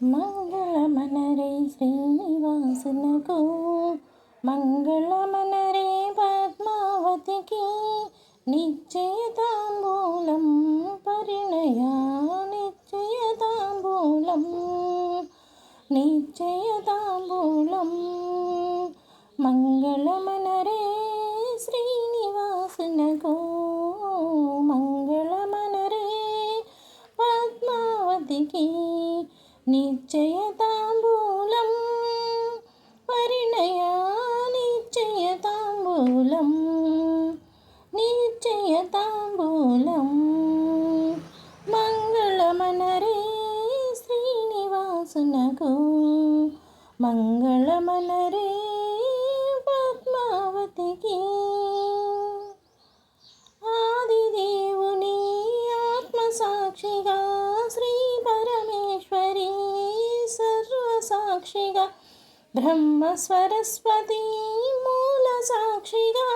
మంగళమనరే శ్రీనివాసునకు మంగళమనరే పద్మావతికి నిశ్చయతాంబూలం పరిణయా నిశ్చయతాంబూలం నిశ్చయతాంబూలం మంగళమనరే శ్రీనివాసునకు మంగళమనరే పద్మావతికి నిశ్చయతాంబూలం పరిణయా నిశ్చయతాంబూలం నిశ్చయతాంబూలం మంగళమనరే శ్రీనివాసునకు మంగళమనరే పద్మావతికి ఆదిదేవుని ఆత్మసాక్షిగా శ్రీ పరమేశ్వరి సర్వసాక్షిగా బ్రహ్మ సరస్వతి మూల సాక్షిగా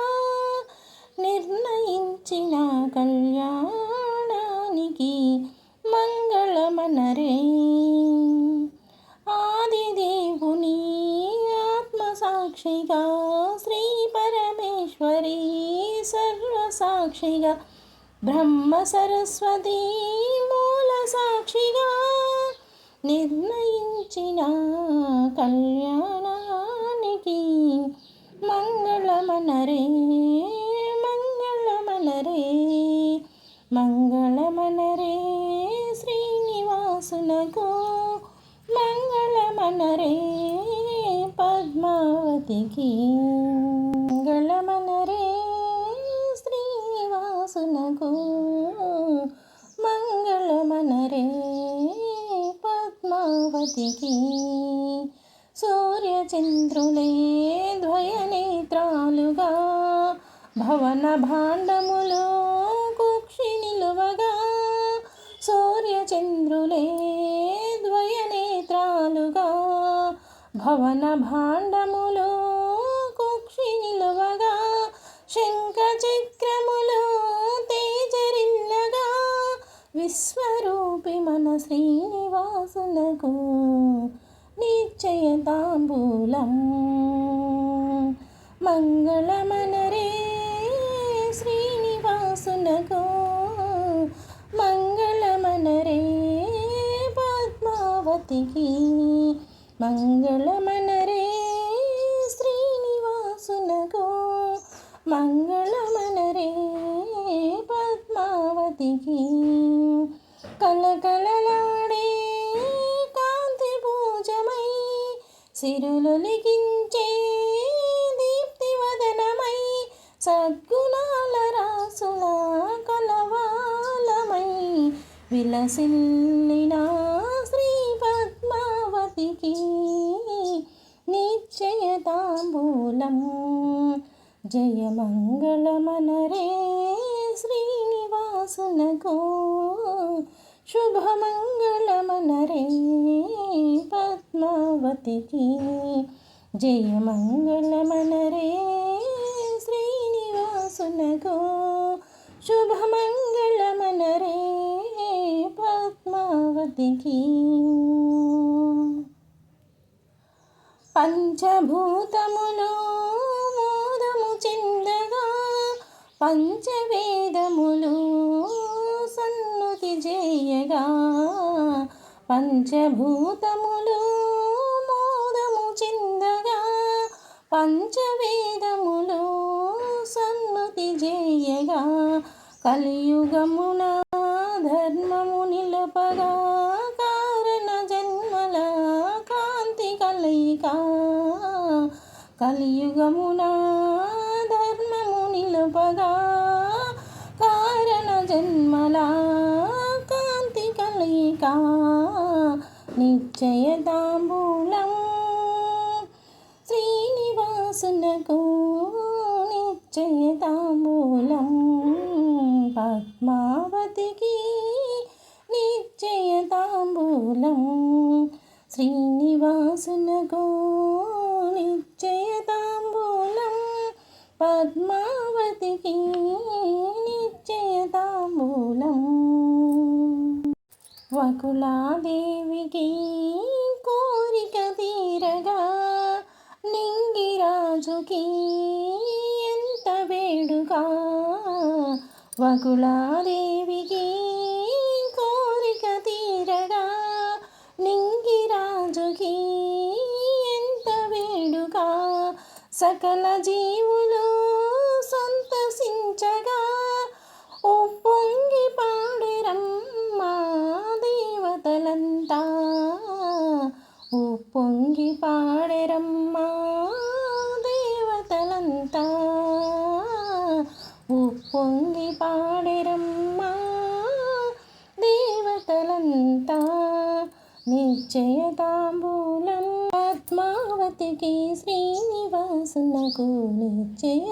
నిర్ణయించిన కళ్యాణానికి మంగళమనరే ఆదిదేవుని ఆత్మసాక్షిగా శ్రీ పరమేశ్వరి సర్వసాక్షిగా బ్రహ్మ సరస్వతి మూల సాక్షిగా నిర్ణయించిన కళ్యాణానికి మంగళమనరే మంగళమనరే మంగళమనరే శ్రీనివాసునకు మంగళమనరే పద్మావతికి మంగళమనరే శ్రీనివాసునకు మంగళమనరే పద్మావతికి సూర్యచంద్రులే ద్వయనేత్రాలుగా భవన భాండములో కుక్షి నిలువగా సూర్యచంద్రులే ద్వయనేత్రాలుగా భవన భాండములో కుక్షి నిలువగా శంఖ చక్రములో తేజరిల్లగా విశ్వరూపి మన శ్రీనివాసునకు నిశ్చయతాంబూలం మంగళమనరే శ్రీనివాసునకు మంగళమనరే పద్మావతికి మంగళమనరే శ్రీనివాసునకు మంగళమనరే పద్మావతికి కలకలలాడే కాంతి పూజమై సిరులొలికించే దీప్తివదనమై సద్గుణాల రాసుల కలవాలమై విలసిల్లిన శ్రీ పద్మావతికి నిశ్చయతాంబూలం జయమంగళమనరే శ్రీనివాసునకు శుభమంగళమనరే పద్మావతికి జయమంగళమనరే శ్రీనివాసునకు శుభమంగళమనరే పద్మావతికి పంచభూతములు మోదము చెందగా పంచవేదములు సన్నుతి చేయగా పంచభూతములు మోదము చెందగా పంచవేదములు సన్నుతి చేయగా కలియుగమున ధర్మము నిలపగా కారణ జన్మల కాంతి కలయిక కలియుగమున ధర్మము నిలపగా కారణ జన్మల కాంతి కలయిక నిశ్చయతాంబూలం శ్రీనివాసునకు నిశ్చయతాంబూలం పద్మావతికి నిశ్చయతాంబూలం శ్రీనివాసునకు నిశ్చయతాంబూలం పద్మావతికి నిశ్చయతాంబూలం వకులాదేవికి రాజుకి ఎంత వేడుక, వకులాదేవికి కోరిక తీరగా, నింగిరాజుకి ఎంత వేడుక, సకల జీవులు సంతసించగా, ఉప్పొంగి పాడెరమ్మా దేవతలంతా, ఉప్పొంగి పాడెరమ్మా దేవతలంతా, ఉప్పొంగి పాడెరమ్మా దేవతలంతా. నిశ్చయ తాంబూలం పద్మావతికి శ్రీనివాసునకు, నిశ్చయ